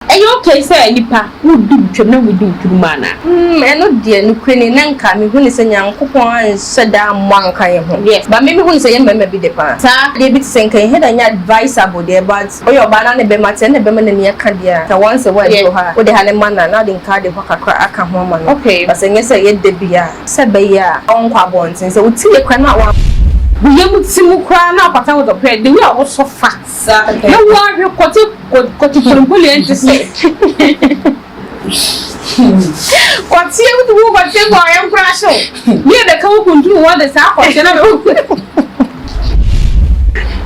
okay say nipa would do twem we do turumana eno de no kwene na nka me hu ni se nyankopon anseda mwanka ye ho yes but me hu ni se ye mama bi de pa sa de bi se nka he da nya advisable there but oyo ba na ne be mate ne be me ne ne ka dia ta once a word so ha wo de ha ne man na de nka de kakra aka ho ma no okay but se nye se ye de bia se be ya on kwa bontin se wo ti ye kwa na wa we am timu kwa na pata wo the we are also fat no worry koti pulpuli enti say koti e wo koti ko am crash me de ka wo kuntu wo de sa koti na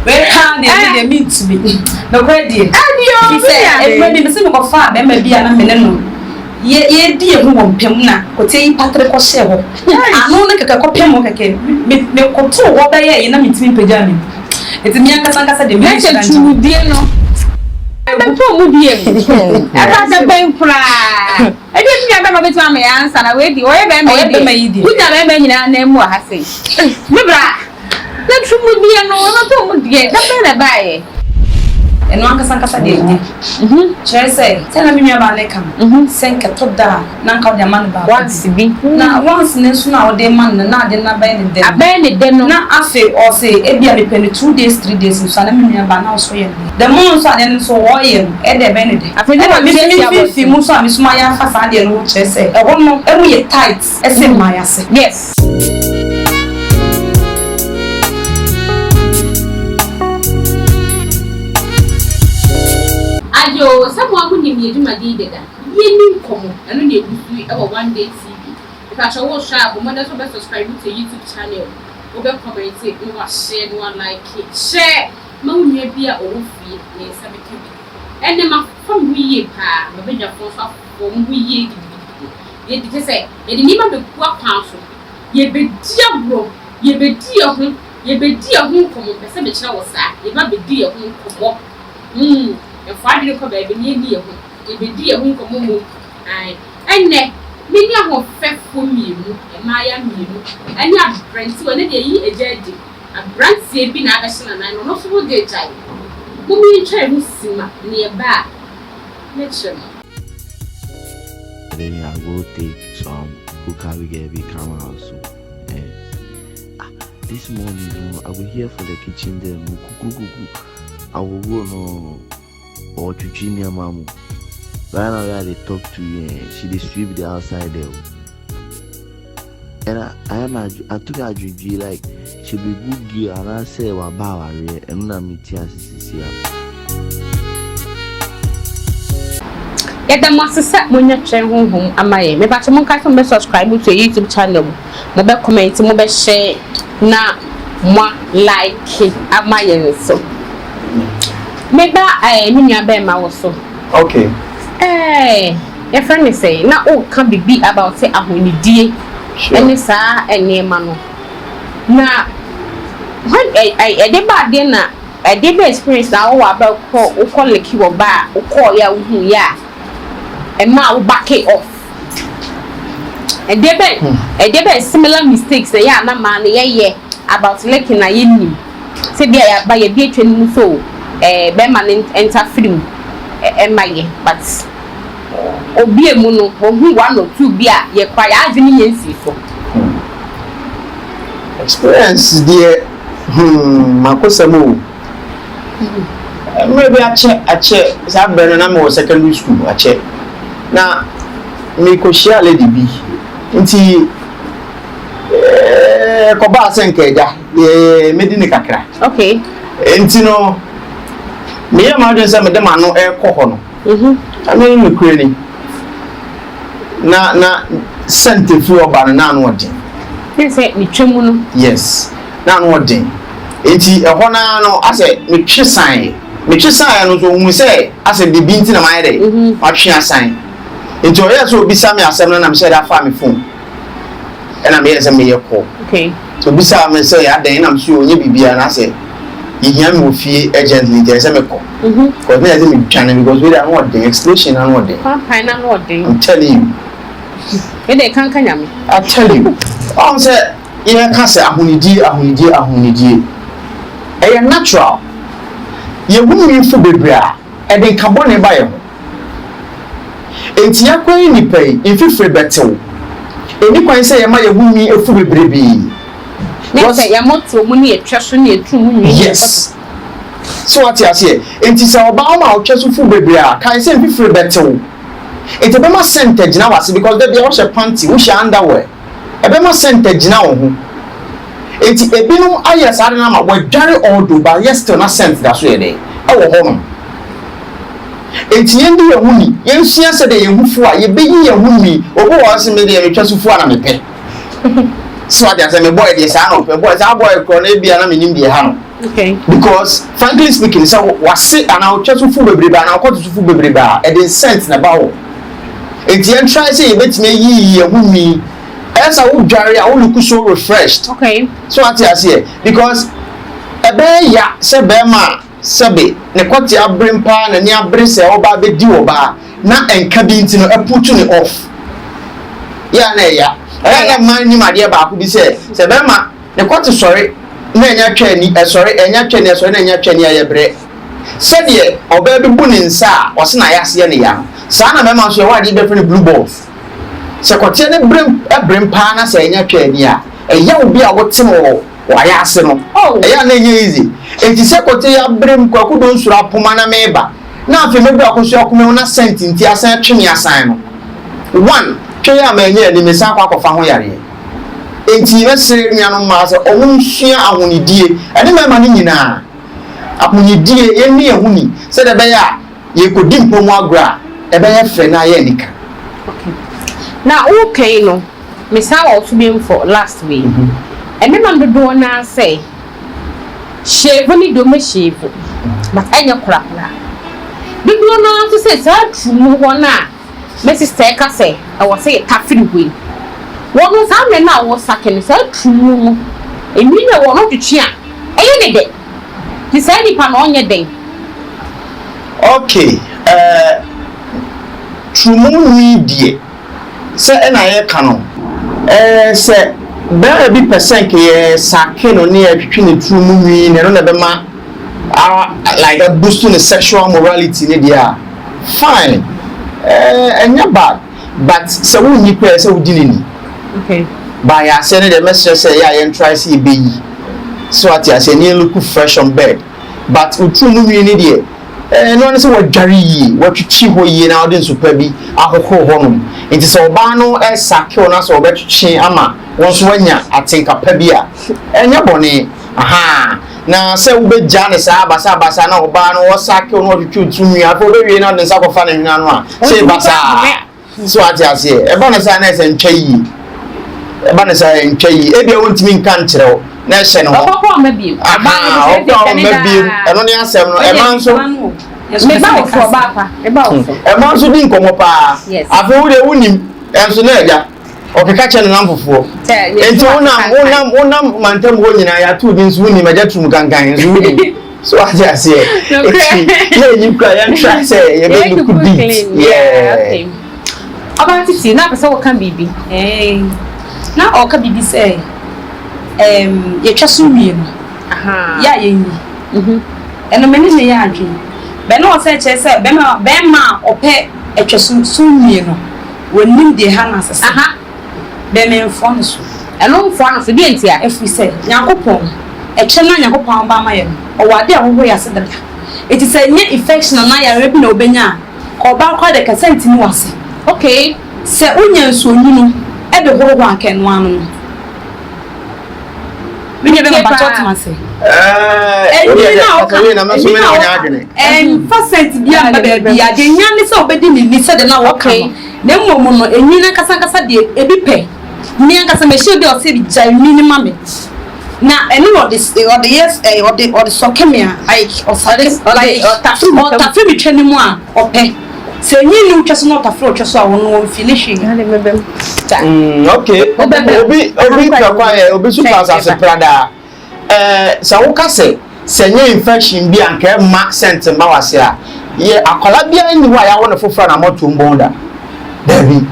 very hard they meet to be no credit adio he said when me say me go fa be ma bia na me no ye di e hu won pem na koti yi patre ko hye ho anu na kaka ko pem ho kaka me ko to wo ba ye na mitimi pagya me eti mi ankasa de me na tu die no be to mu die aka da ben kura e de mi aba betu am ya ansa na we di o ye be ma yi di kunya be ma nyina na mu ha sei me bra na tu mu die no na to mu die da be na ba ye eno ankasa de chese tena mi aba ne kam senke to da na nka de man ba once bi na once ne so na o de man na de na ba ne de abe ne de no na afi o se e bia me pene 2 days 3 days so na mi aba na so ye the mon so ade so wo ye e de be ne de afi de mi fi mu so ami so ma ya fa sa de no chese e wo no e mu ye tight e se ma ya se yes ayo someone who nim yeduma di deda yeni komo eno na egusu e wo one day tv if I show share but mother so be subscribe to YouTube channel we be comment it we share we like it share ma wunua bia o fie na esa be kebi ene ma fam wiye pa ma be dwa fo so fo wiye ye di say ye di nima be ku akwan so ye be di abro ye be di ehun komo be se be kira wo sa ye ba be di ehun komo e fa di ko ba be ni ehun ye be di ehun komo mu ai enne me ni ahun fefo mienu e ma ya mienu ene abrenti wona de yi ejaji abrenti bi na abehina nan no so de jai mo mi try mu sima ne ba lecture. Then I will take some hookah we get big camera also. This morning, I will here for the kitchen there. I will go no or to Virginia mamu. Right now, they talk to you. She dey sweep the outside there. And I took a drink like she be good girl and I say wa ba and na me tia sisi ya. Yada masisa munya chen honhom amaye me ba che mon ka so be subscribe to YouTube channel mo be comment mo be share na mo like amaye so me ba me nua be ma wo so okay your friend is say na o can be about say ahonidie any sa enema no na when I dey bad dey na I dey be experience na o wa ba ko o ko leki wo ba o ko ya hu ya and now back it off. And there be similar mistakes that ya na man ye about looking na yin. Say there by a beach and so be man enter film my but obi emu no who 1 or 2 bia ye kwa ya adwini yensi so. Experience there makosamo. Maybe I check Sabena na mo secondary school I check. Na me ko share lady bi nti ko ba senke ja medini kakra okay nti no me ya ma den se me dem ano ko ho no ame me kurani na sente fu oba na anu odin say me twemu no yes na anu odin nti e ho na no ase me twisan no so hu se ase bibi nti na ma yede ma twi asan nti o yes so bisa me asem na me say da fa me phone and I'm here say me call okay so bisa me say ya den na me so onye bibia na say yihia me ofie urgently there say me call because me say me twan because we are not the explosion and what I'm telling you e dey kan kanya me I tell you I say you can say ahunidi e natural ye wumi fu bebra e dey carbon e ba ye enti yakwan ni pay infifre betew eni kwan say yema yehumi efu bebrebe na say yamoto mu ne etwa so ne etu mu yes so what you say enti say oba ma otwa so fu bebre a kan say infifre betew enti be ma center gina wase because there be a wash panty wo sha underwear ebe ma center gina wo ho enti ebinum aye sare na ma wadware odo ba yes still na center da so ye dey e wo ho no enti yendi ye huni yensua se de ye hufu a ye beyi ye huni obo wa se me de ye twa sufu na mepe so ade ase me boy de sa no pe boy sa boy kro na bia na menim de ha no okay because frankly speaking so wase ana twa sufu bebrebe ana ko sufu bebrebe a e de sense na ba wo enti yen try say ye betime yi ye huni esa wo dware a wo look so refreshed okay so ade ase because ebe ya se be ma sebe ne kwati abrempa na ni abre se oba be di oba na enka bi ntino eputu ne off ya na ya na man ni made ba ko bi se be ma ne kwati sori na enya twani sori enya twani sori na enya twani ayebre se de oba bi bu ne nsa o se na ya se ne ya sa na me ma so wa di be fene blue balls se kwati ne abrempa na se enya twani a eya obi a wote no wa ya ase no eya na enye easy enti se kote ya brem kwaku don sura apoma na meba na afi mebi akoso akome na senti nti asan twemi asan no one twe ya ma enye ni mesa akwa ho yare enti na sire nuano ma se omun sua ahonidie ene mema ni nyina ahonidie yeni ehuni se de be ya ye kodi mpomu agra e be ye fe na ye nika okay na okay no mesa wa also be for last week ene man do na say shave ni do me shave but anya kura do na to say sa tumu wona me sister ka say I was say kafiri we wonu sa me na wo sakene sa tumu mu emi na wo no twetwe a eye ne de ti say ni pa no onye den okay tumu ni die se na ye kanu se there be percent ke sake no ne atwitwe ne tumu wi ne no na be ma like a boost to the sexual morality ne dia fine enya bad but se wo ni pe se wo dinini okay by ya say ne the message say ya yen try see be yi so at ya say ne look fresh on bed but tumu wi ne dia no ne se wo dware yi wo twitwi ho yi na odin super bi ahokho ho no enti se oba no sake o na so obetwitwi ama wonso wanya atenka pa bia enya bone aha na se wo beja ne sa basa na oba no wo sake o no twitwi afo bewie na den sakofa ne hina no a se basa so ati ase e ba na sa na se ntwa yi e ba na sa ntwa yi e bia wontimi nka nkyerɛ na hye no papa ma bi aba ma bi eno ne asem no e man so me ba wo for ba pa e ba wo e man so di nkomo pa afo wo de wonim enso na eja okeka che na mfofo enti wonam mantem wo nyina ya tu bi nso wonim eja tum gangan nso wonim so aje ase ye ni kwa ya try say ye be look beat okay about it na pesa wo kan bibi na o ka bibi say ye twa so wie no aha ya ye yi eno meni ne ya adwe be no say che say be ma ope etwa so wie no wonim de ha na asese aha be me mfo no so eno mfo no so bi entia efi say yakopon eche na yakopon ba ma ye o wade ahoho ya sedada eti say nye infection na ya rebi na obenya ko ba kwa de kasenti ni wase okay se unya nsuonyi no ebe horo akenno anu Binya be ma batot ma se percent bia ba bia de nyane se obedi ni se de na wo kan na mmom no enyi na kasa de ebi pe ni ankasa me she bi o se bi jani ni mame na eni no this or the yes or the sokemia like or like tafu mi twani mu a ope se enyi ni utwaso no tafu utwaso a wono finish okay obi kwa obi super as prada sa wo kase senye infection bi anka ma sent ma wase a ye akola bia ni ho ya wo ne foforo na moto mbonda David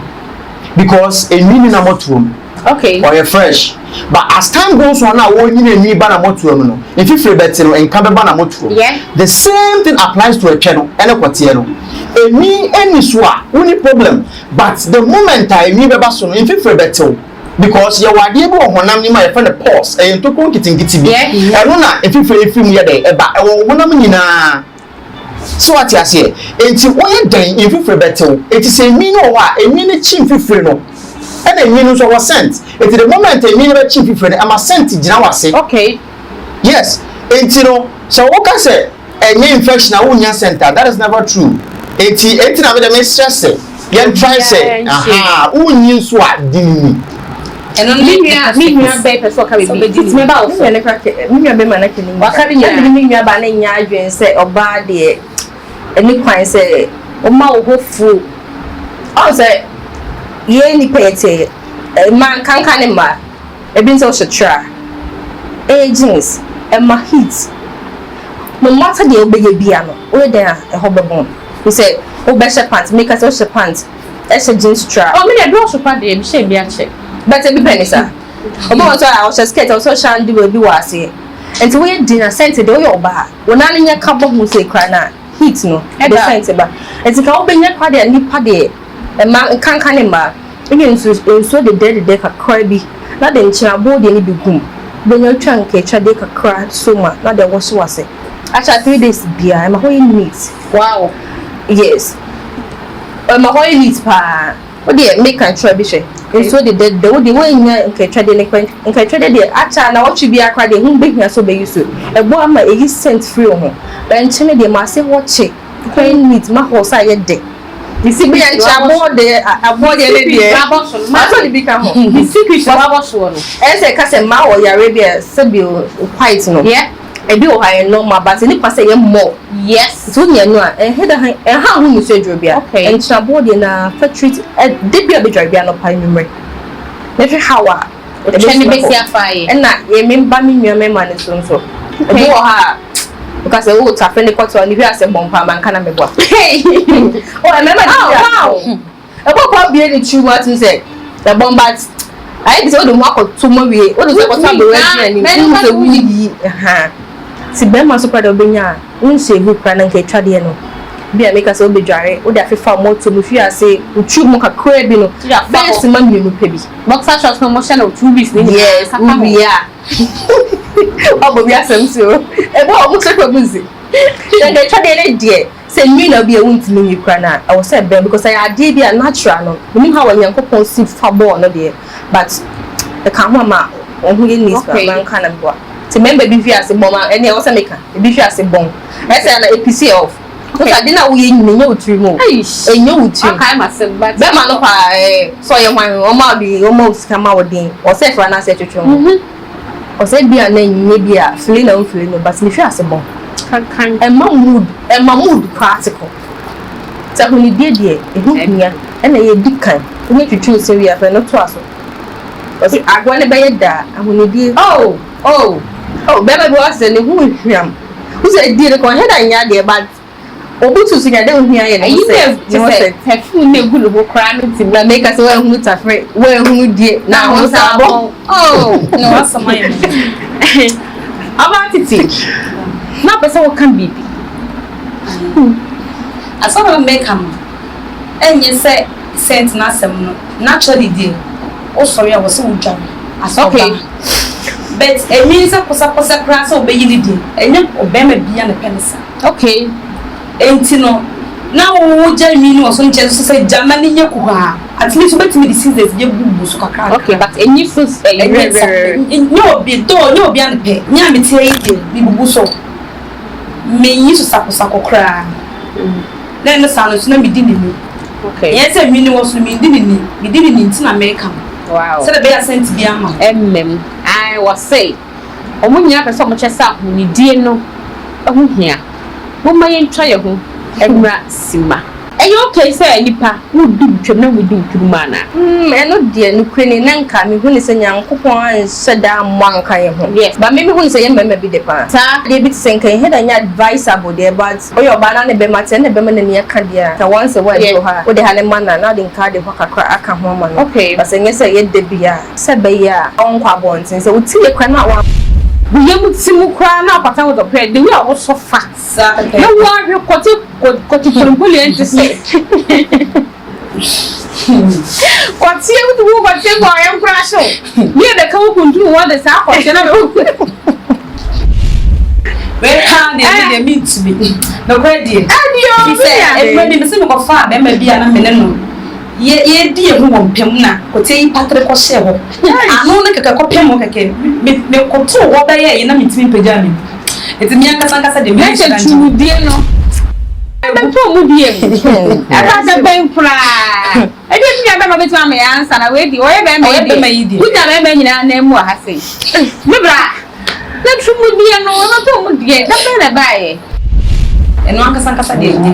because enyi na moto okay or fresh but as time goes on now woni na enyi ba na moto no if you feel better no enka be ba na moto yeah the same thing applies to a channel ene kwote no emi any so a woni problem but the moment emi beba so no mfefre betel because your wade ebe honam ni ma ye fa the pause e to ko nkitikiti bi eno na mfefre efim ye de eba e wo honam nyina so what you say enti oye dan mfefre betel enti se emi no wa emi ne chi mfefre no and then you know so was sent enti the moment emi ne be chi mfefre am sent gina wase okay yes enti no so what can say any infection I won't center that is never true. 80 na me dem stress yen try say aha unyin so adini eno me nua be person ka be bi me ba ofo ne krake me nua be mana kini wakari nya me nua ba na nya adwen say oba de eni kwan say o ma wo hofu o say ye ni pete man kanka ne ma e bi so tra agents e ma hit no matter the obeye bia no o dey e hobebon we say o be pants make us o pants e jeans strap oh me dey do so pa dey be shey bia check but e be penisa o mo so I was scared so shandi we bi wase enti we dinner sent dey o yo ba wona nya ka bo hu say kra na heat no the sent ba enti ka obenya kwa dey nipa dey e ma kanka ne ma enye so the dead ka kra bi na dey nchira bo dey ni bi gum benya twa nke twa dey ka kra so ma na dey wo so wase actually 3 days bia I'm going neat. Wow. Yes. I'm going neat pa. What dey make and try be she. So the way nya nke twa dey nke twa dey actually na what you be akra dey hu be hia so be use. E bo ama e sent free ho. Ben chine dey ma say watch it. Going neat ma ho sa ye dey. The secret abo dey le dey. Ma so dey be ka ho. The secret abo so no. E say ka say ma wo yare be say be white no. Yeah. Ebi o ha normal but ni pass ye more yes so nya no a header ha hu ni so dwobia en china body na factory de bia be dwobia no pa nwumre na hwe hawa o chene be sia fae na ye memba mi nwa mema ne so so ebi o ha because o ta fe ne kwato ni hwe ase bompa man kana mebo hey o memba di wow e bo kwa bia ni chiwa tin say the bomba ai bi so do mo akoto mo wie o do so kwato be we ni so wi ha si bema so kwada obenya unsave kra na nke twade no bia make us obedware o da fefa moto mu fi ase utu mu kakra bi no best man bi no pebi boxer shorts no mo share no 2 weeks ni yes ya obo bia samso e bo o mu so kwabuzi nke twade le die se nwi na bia wuntimi nwi kra na I was say be because I ade bia natural no ni how yankopon si fa ball no de but e kan ho ma ohun ye nis man kana bo ti member bi fi ase bom ene e wo se meka e bi fi ase bom e se na APC off so ka di na wo ye nyine otri mo enye otri okay ma se but be ma no pa so ye hwan o ma bi o ma usika ma wo din o se fra na se twetwe mo o se bia na nyine bia fili na fili no but mi fi ase bom kan e ma mood practical ta hu ni die e hu nia ena ye dikan ni twetwe se wi afa no to aso o se agwa ne be ye da hu ni die bebe bi wase ne hu hwiam wo se die ko he da nya de but obutu so nya de hu hia ye ne se perfume ne gulu ho kra no ti na make us we hu ta fre we hu die na ho sa bo no wasama ye about it na pesa wo kan bibi asama make am enye se sent na sem no naturally dey o sorry I was so jam okay but it means a kosa class obey ni dey enye obema bia na penisa okay entino na wo jami ni so nche so say jamani nye ko ha at least bet me the seasons ye bubu so kakra okay but enye so nyo obi an pe nya me tie yi bi bubu so me yi so sakosa kokra na no sa no so na me di ni okay yes me ni wo so me di ni ntina America wow so the be sent bi ama I was say omunya pese omo chesa ni die no ehu hia mo maye ntwa ye ho emra sima eyo okay say nipa wo du twem na wo du twuma na eno die no kwani na nka me hu ni se nyankopon an seda mwanka ye ho yes but me hu ni se ye mema bi de pa ta de bit senka he da nya advisable there but oyo ba na ne be mate ne be me ne ka dia ta once a while go ha wo de ha ne man na de nka de ho kakra aka ho ma no okay but se nye se ye de bia se be ya on kwa bontin se wo tie kwa na wa we am simu kwa na kwata wo dopre the way I so fat no worry kote bullion to say kwati e wo kwati bo I am crash me the come kuntu what the sa kwati na where can they meet to be no ready he said everybody me say me go fa be ma bia na me no ye di e hu won pem na kote yi patre ko hye ho anu na keke ko pem ho keke me ko to wo ba ye na mitimi pagya me eti mi ankasa de me na chu die no na to mu die aka da ben fra e de mi aba no betu am ya ansa na we di o ye be ma yi di ku da be nyina na mu ha sei me bra na chu mu die no na to mu die da be na ba ye eno ankasa de di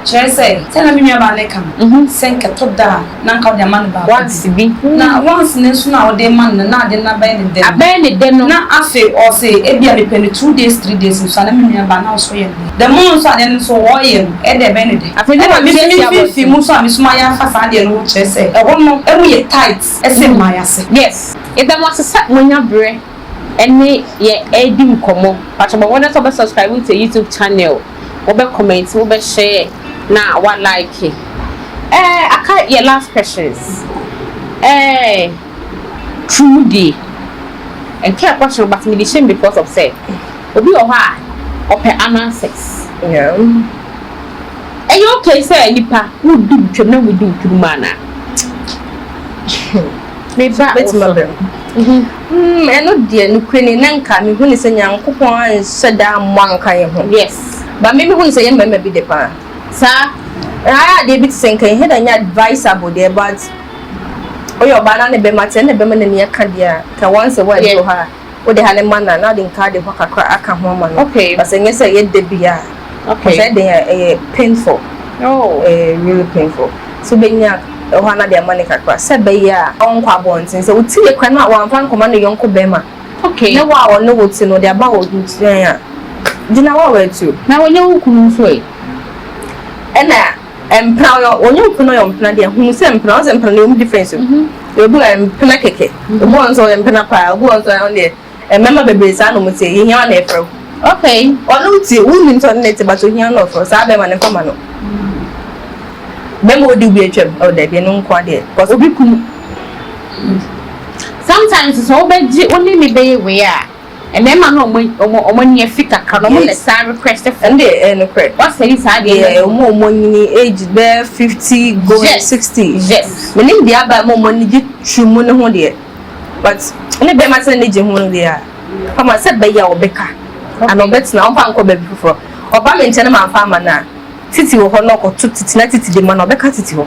chese tena mi aba ne kam senke to da na nka de man ba once bi na once ne so na o de man na de na ba ne de abe ne de no na afi o se e bia me pene 2 days 3 days so na mi aba na so ye de mo so ade so wo ye e de be ne de afi ne mi fi mu so am so ma ya fa sa de no chese e wo no e mu ye tight e se ma ya se yes e da mo se mo nya bre ene ye edim komo pacho mo wona so be subscribe to YouTube channel we be comment we be share na what like it aka your last questions truly and care question but me shame because of say obi o ha ope answers Yeah. You okay say nipa wo du twem na wo du twuma na me ba Bit mother. Eno die no kwani na nka me hu ni se nyankopon an seda mwanka ye ho. yes But maybe hu ni se ye mama bi de pa. sir They bit senka he da nya advice about there but oyo bana ne be mate ne be ma na ne ka dia ka once a while do ha. O de ha ne man na de nka de ho kakra aka ho ma no. okay But say say ye de bia. okay Say they painful. oh Really painful. So be nya ohana de amane kakra se be ya on kwa bontin se uti e kwa na wa mfa nkoma no yonko be ma okay na wa no wuti no de aba wo ntian ya dina wa we tu na wonya hukunu so e ena empra yo onye hukunu yo mpna de hu se mpna se mpna no difference e bu empna keke e bu onzo empna pa e bu onzo on de e mema bebe sa no mute ye nya na efro okay onu uti wu ni nto net ba to nya no for sa be ma ne koma no Bemo di bi atwam o da bi no nkwa de because obi kunu sometimes so obeji oni me be we a emema no omo ni afika ka no mo le sa request for and no credit what say is hard yeah omo ni age be 50 go 60 yes me nim dia ba mo ni ji twumu ne ho de but ne be ma se ne ji ho de a kama se be ya obeka and obetina on fa nko be before oba me nche ma fa ma na titi wo ho no ko titi na titi de ma na obeka titi ho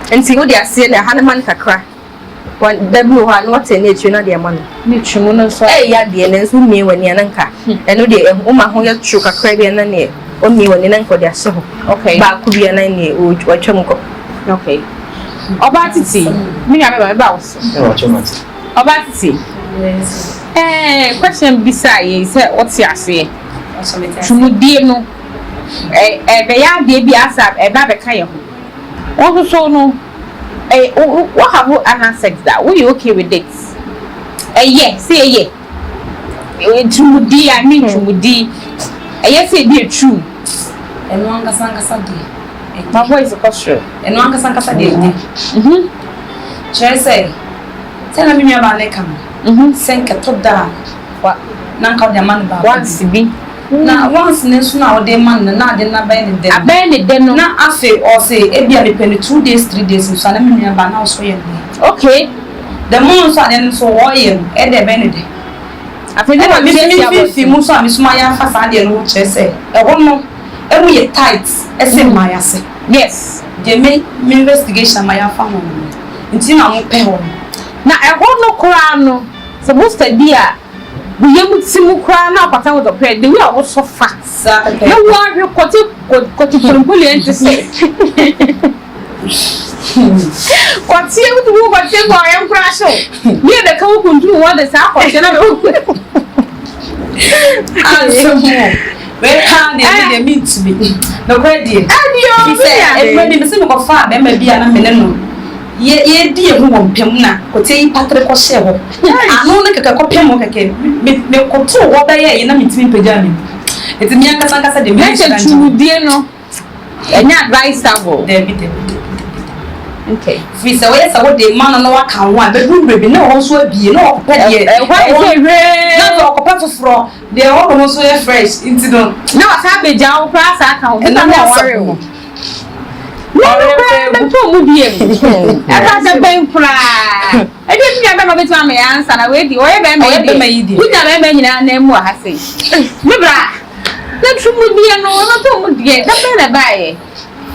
enti wo de ase na ha ne man kakra one w ha no te na etwe na de ma no ni twumu no so ya de ne nso mi wani ananka eno de o ma ho ya tru kakra bi na ne o mi wani nan ko de ase ho okay ba ku bi na ne o twam ko okay oba titi mi ya me ba wo so oba titi yes question bisa ye say what you say also me twumudie no be ya de bi asa e ba be ka ye ho so no what have you answered that we okay with it yes say yeah twumudie I mean twumudie yes say be true eno ankasa de my voice is sure eno ankasa de chese tena mi aba ne kam senke to da wa na nka de man ba once bi na once ne so na o de man na de na ba ne de abe ne de no na afi o se e bia me pene 2 days 3 days so na mi aba na so ye okay the moon so ade so wo ye e de be ne de afi ne mi fi mu so ami so ma ya fa sa de no chese e wo no e mu ye tight e se ma ya se yes je me investigation ma ya fa mo nti na mo pe ho na e ho no kura no supposed to be a we am timu kura na apata wo dopre the way I was so fat no worry kote bullion to say kwati e wo kote bo I am crash me the come kuntu wo the sa kote na where can they meet to be no credit he said everybody me say me go fa be ma bia na me no ye di ehu won pem na kote yi patre ko hye ho anu ne keke ko pem ho keke me ko to wo ba ye na mitimi pagya me eti mi ankasa de me na tumudie no enya advisable David okay fi se we se wo de man no waka ho a be du bebi na ho so abie na o pɛ de na so ko pɛ foforo de o ko so ye fresh into don na wasa beja wo pra sa aka ho na worry wo no to mu die aka se ben pra e de mi aba no betu am ya answer na we di o ye be me di ku ja be nyina na mu ha sei me bra na tumu die no na to mu die da be na bae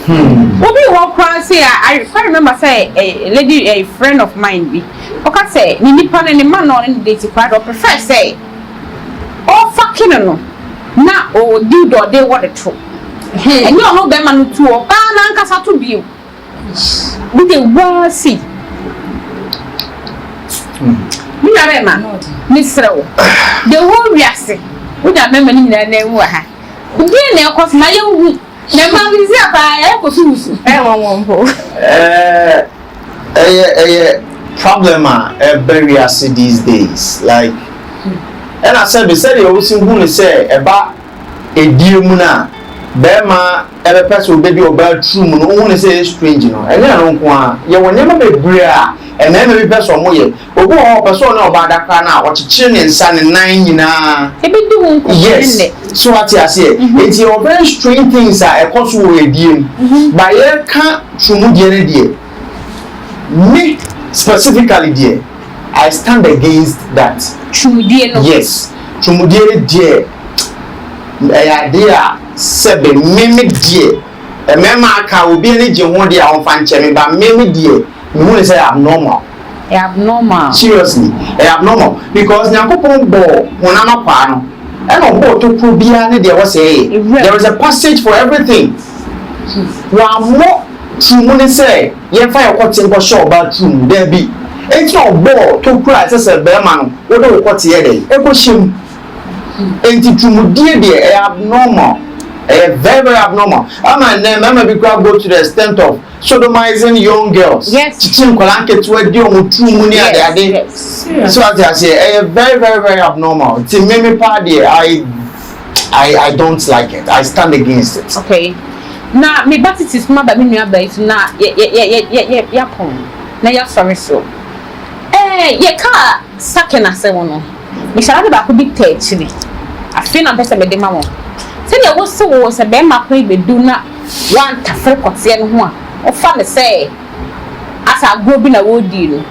Obi walk around say I remember say a lady a friend of mine be okay say ni nipa na ni man on date quite or prefer say oh fucking no na o do do they what the true and you no be man to o ba na nkasa to bi we dey wa see mi na be man mi srew the whole reaction we da me man ni na mu ha obi na e kof na ye hu na ma mi zi apa e ko susu won po problem very acid these days like and I said you always who say eba edie mu na be ma e person baby oba true mu no who say strange no e na no nko a ye wonye ma bebre a e na me person mo ye obo ho person na oba adaka na o chichire ne nsa ne nan nyina e bi di won ko ne so what you say it's your very strange things are cause we edie by ye can true die ne die me specifically there I stand against that trumudie no yes trumudie there idea sebe meme die e mema aka obi ne je ho de a onfa nche me ba meme die me hu say abnormal seriously abnormal because nyakopon bo wona kwa no e no bo to pro bia ne de wo say there is a passage for everything wa mo trumune say ye fa your cotton go show about trum there be enti ogbo to kura say be ma no wo do cotton ye dey e go shim enti trumudie dey abnormal very very abnormal mama be go to the extent of sodomizing young girls yes teaching kolanke to edi o trumu ni ade so as I say very very very abnormal ti meme party I don't like it I stand against it okay na me batiti small ba me nua ba itu na ya pon na ya sorry so ye ka sakena se wono me shara ba ko big techni afi na pesa me de ma won se de wo se be ma ko ibedu na wan tafre kote no ho a o fa ne se asa go bi na wo di no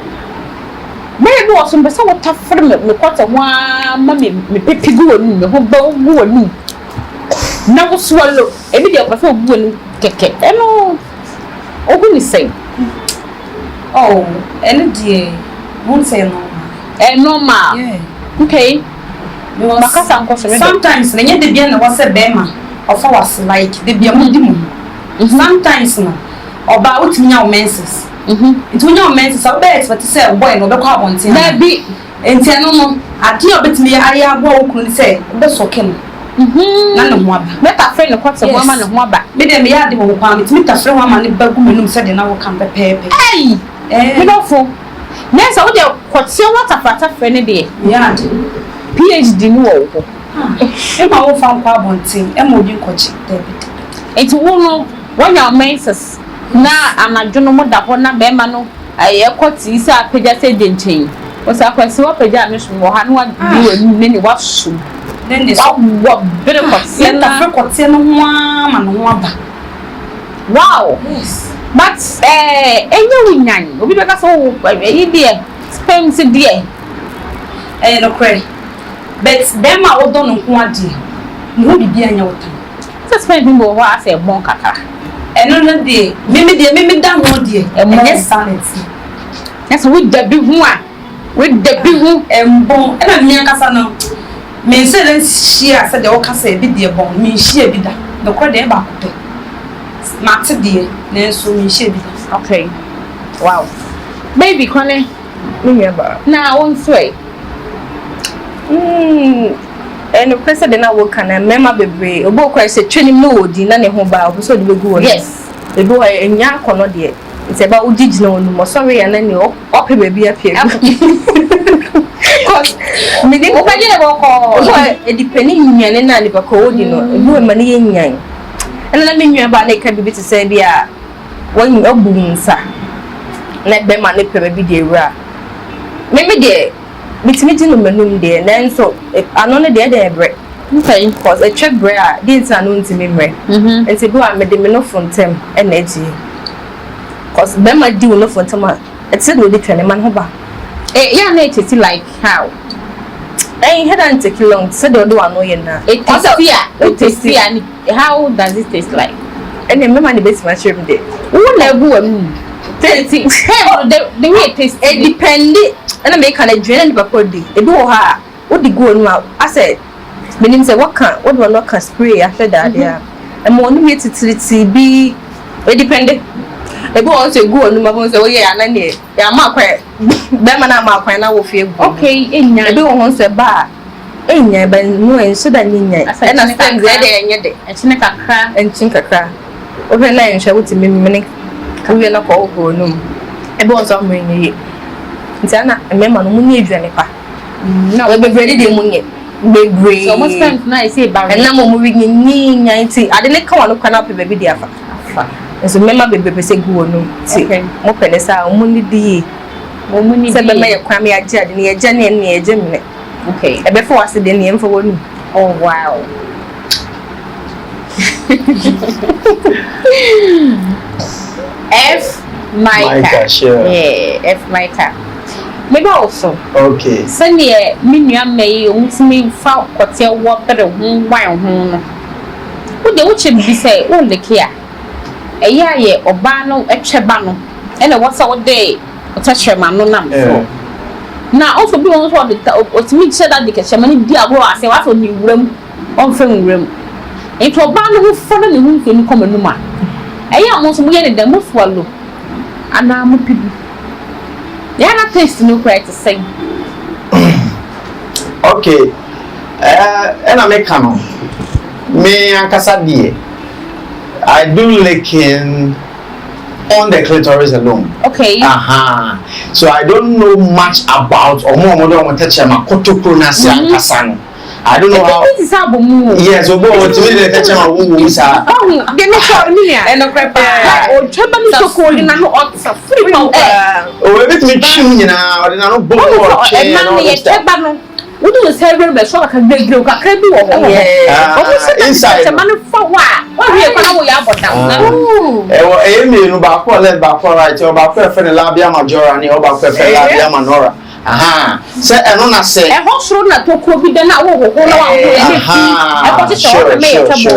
me bi wo so be se wo tafre me kote ho a ma me pepigu wonu me ho ba wo wonu na wo swallow e bi de ko fa wo wonu keke eno ogu ni say oh eno die won't say no normal yeah okay sometimes na de bia na wase bema ofa was like de bia mu di mu sometimes na oba utimi nya menses it wonya menses oba expect say boy no be kwa bonte na bi enti no ade obetimi aya abo okunu say be soke no na no ho aba meta friend ko te mo ma no ho aba me de me ya de mo kwa me timi ta friend ho ma ne bagu menum say de na wo kan pepepe hey me no fo nessa wo de kwotse wata fata friend de ya de PhD ni wo ko e ma wo fa kwa bonte e mo di kochi David enti wo no when your menses na anadwono mo da ho na be ma no aye kwoti isi apagya se de nchen wo sa kwase wo apagya me so wo ha no adi wonu ne ni wa so then this wo bere kwase na fa kwoti no ho ama no ho aba wow yes but enye winyan obi be ka so yi de spend se de no cray but them a wodo no ho ade no bibia anya wotan se spend bi bo ho ase bon kaka eno no de meme da ho de enye sanity yes we da bi ho a we da bi ho embon e na mi akasa no me se den shia se de o kasa e bi de bon mi shia bi da no cray de ba ko mate de na so mi shia bi da okay wow baby kone me ba na won sway and president na wo kana mema obo kwa se twani no odi na ne ho ba obo so de begu wo yes ebo enya kono de it's about ujijino no sorry and then you up baby appear cause me dey go so e depending nyan na ni ba ko di no e bu ma ni nyan and na me nyan ba na ka bi to say bia when obunsa na be ma ne pe baby dey wura me dey bitimi no menum dey then so ano ne dey ebre okay cause a check bra didn't anu ntimi mre and say do am me dey me no fontem energy cause be ma di no fontem it said we dey twene man ho ba yeah na it like how I hadn't take long said do anu ye na it tastes fear how does it taste like and me ma ne best ma share me dey who na gu am tasting the way it tastes it depend and I make an adrenaline before day e do ha what the go no I said meaning say what do not can spray after that yeah and mo no to be it depend e go also go no ma say oh yeah na ne ya ma kwa be ma na ma kwa na wo fie go okay enya e be wo say ba enya ba no en so da nya and na stand there enya de enchine kakra o be na enhwe wuti me ka we na ko go no e be wo so mo nya Ntiana emema no munye aduane pa na we bebrede de munye bebre so most times na I say ba na mo wi nyi nyanti ade ne ka wano kana pe bebi de afa so mema bebrebe se guo no ti mo pele sa munni di mo munni se be me kwa me age ade ne age ne age mine okay e be fo wase de ne emfo wonu oh wow F Micah sure yeah F Micah maybe also okay send ye minua mai umtimi fa kote wo bere hu wan hu no wo de wo che bi say wo leke a eya ye oba no etweba no ene wo sa wo de otachema no nam so na also bi won so de otimi che da de kechema ni bi agro ase wa so ni wuram on fe wuram ento oba no hu fa na ne hu so ni koma numa eya mo so mo ye ne da mo swallow ana mo pibi yeah, not taste no quite the same. Okay. And I make canon. Me and Casadie. I do licking on the clitoris alone. Okay. So I don't know much about or more than touch my kotopronasia Casano. I don't know how. Yes, we go to the touch my woo sir. Oh, they make sure me and no prepare. Oh, trouble so cold in no ox of free. Oh, everything chewing now, and I don't bother. And now we take back. We do the same way, so I can get you. Can do inside. The man for what? What we are going to have down. Oh, Amy, no back for let back for right. Your back for the labia majora and your back for labia manora. Say, and on I say, a horse road not to could be done.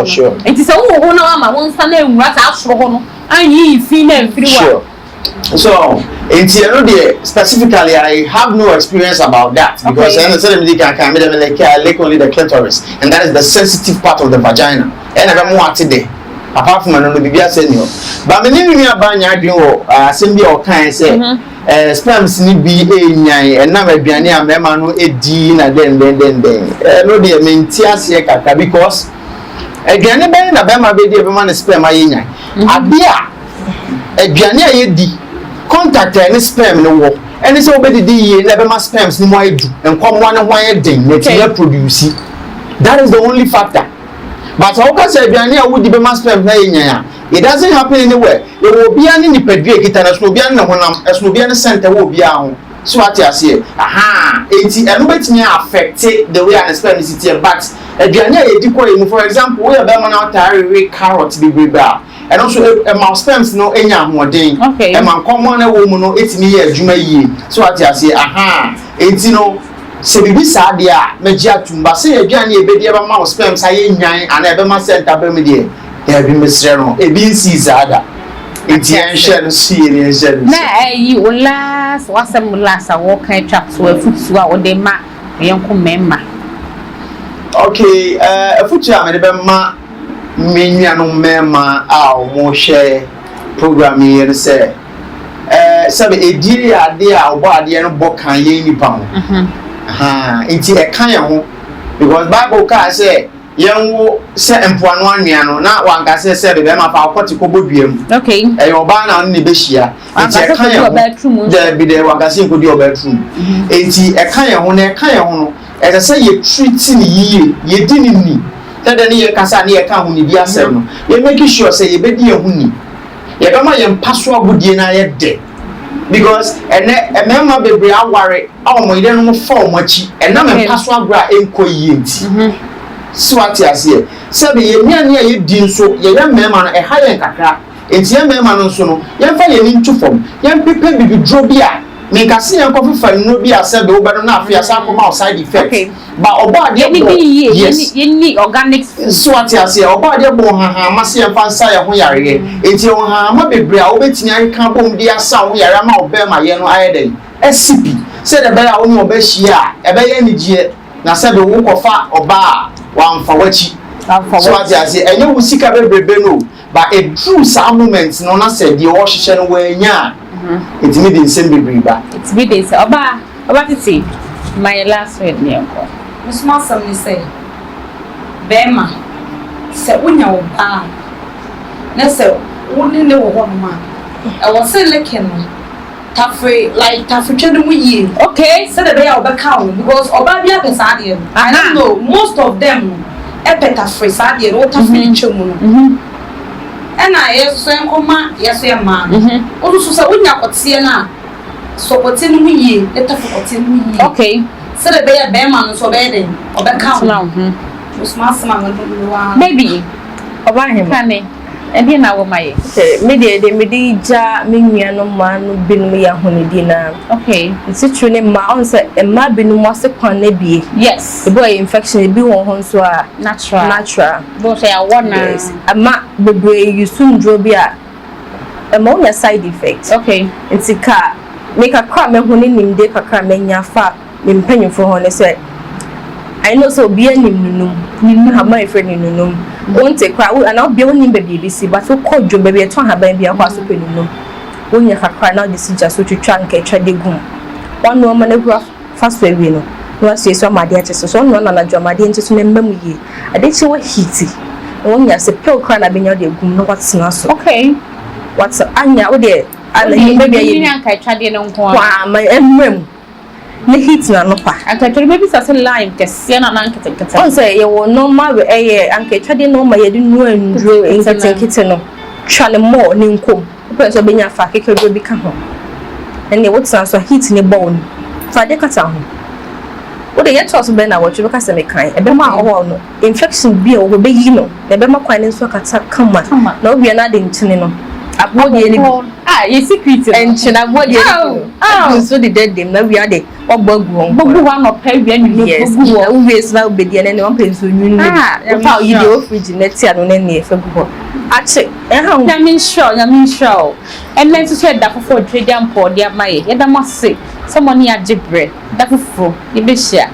Sure. It is a woman, I won't stand there and rat out for home. And ye female free. So, in Tiano, specifically, I have no experience about that because I understand I lick only the clitoris, and that is the sensitive part of the vagina. And I don't want today. Apart from another BBS senior. But my name is Banya, Simbi or kind say, sperms need be a and now a Biania Memano a dean and then. No, dear, mean Tiasiaka because again, a Bama baby, everyone is sperm my ina. Abia a Biania ye contact any sperm no war. And it's already the never my sperms no more do and come one wire ding, let you produce. That is the only factor. But how can say Biania would be my sperm? It doesn't happen anywhere. It will be an independent as will be an center will be on. So what I say, it's a little bit affected the way I spend this year. But a Biania, for example, we are Berman out carrots be bar. And also a mouse sperms no any more day. Okay. And my common woman no 8 years you may. So what I say, it's se bibi sadia megia tumba se aduane e bedi eba ma sperms aye nyan ana ebe ma center be me de e bi mesre no e bi nsi zada entienhye no sie na ayi ola so asem lasa wo kan twa so afutu a wo de ma yenko memma okay afutu a me de be ma menua no memma a o mo share program here say sabe ediri ade a obo ade no bokan ye nipa ho inti e kan ya ho because Bible ka say yenwo se empoano anwea no na wankase se be ma fa akoti ko boduam okay e oba na ne be hia enti e kan ye de bi de wankase ko di obetrum enti e kan ye ho na e kan ye ho no e se ye treat ni yiye ye di ni tada ni ye kasa ni ye kan ho ni bi asem no ye make sure say ye be di ye ho ni ye be ma ye mpaso agodie na ye de because emema bebre aware awo mo ide no fo mo achi ena me mpaso agra enko yie nti swati ase sebe ye miane ye di nso ye mema no e ha ye kakra enti ye mema no nso no ye fa ye ni ntufom ye pepe bibi dro bia me kase ye nko fefa no bia sebe wo bedo na afia sa koma side effect ba obo ade bo ye ni organic swati ase obo ade bo ha ma se ye fa nsa ye ho yare enti wo ha ma bebre a wo betini aka bom di asa ho yare ma obe ma ye no ayeden SCP se de be a wo no obe hia e be ye nigye na sebe wo kofa oba wamfa wachi so atiase enye wo sika bebrebe no ba a true some moments no na say the wo hihye no wanya it me dey same bebrebe ba it's be dey say oba titi my last word ne enko musma sam ni say bema se unya oba na se woni ne wo ho ma e wo se leke no tafre like tafre twede mu yi okay so the be ya obeka wo because oba bia pesa de I don't know most of them epeta free sa de o tafre twemu no ena yeso enkoma yeso ya ma o so se unya kotie na so kotie no mu yi e tafre kotie no mu yi okay so the be ya be ma no so be de obeka wo usma sama ngulu wa baby oba him kane edi na wo maye me de ja me nua no ma no binum ya honedi na okay situ ne ma on se e ma binum ase kwan na bie yes e boy infection bi won ho so a natural bo say I wanna yes ama bebre yusun dro bi a e ma on side effect okay ntika make a kwa me honi nimde kakra me nya fa me mpanyufo ho ne se I know so be any nunum have my friend in nunum won't take crowd and I'll be only baby see but so called you baby to have baby a pass open nunum when you cry now this is just so to try and catch a digum one woman a rough fast way no was say so my dear so no na drama dey into memem ye I did see what heaty when you say pill cry na be your digum no what's na so okay what's anya wo dey and baby you can catch a no nko wa my emem ne hit na no pa akatore baby say line kese na nkete on say you will normal anke twade no ma yedi nu andro nkete no twale mo ne nkom person be nya fa kekere bi ka ho ene what so hit ne bone fa de kata ho wo de yet also be na wo twe ka se me kan e be ma ho no infection bi o go be yi no e be ma kwan ne so kata kama na obi na de ntine no abodi eni your secret and china body so the dead them na we are the ogbagu one of pay yes we is now be the and one person you how you do fridge net ya no na ne fe go ache I mean sure and let's say that for trade and pour their my ya da must say someone here jibre that for you be share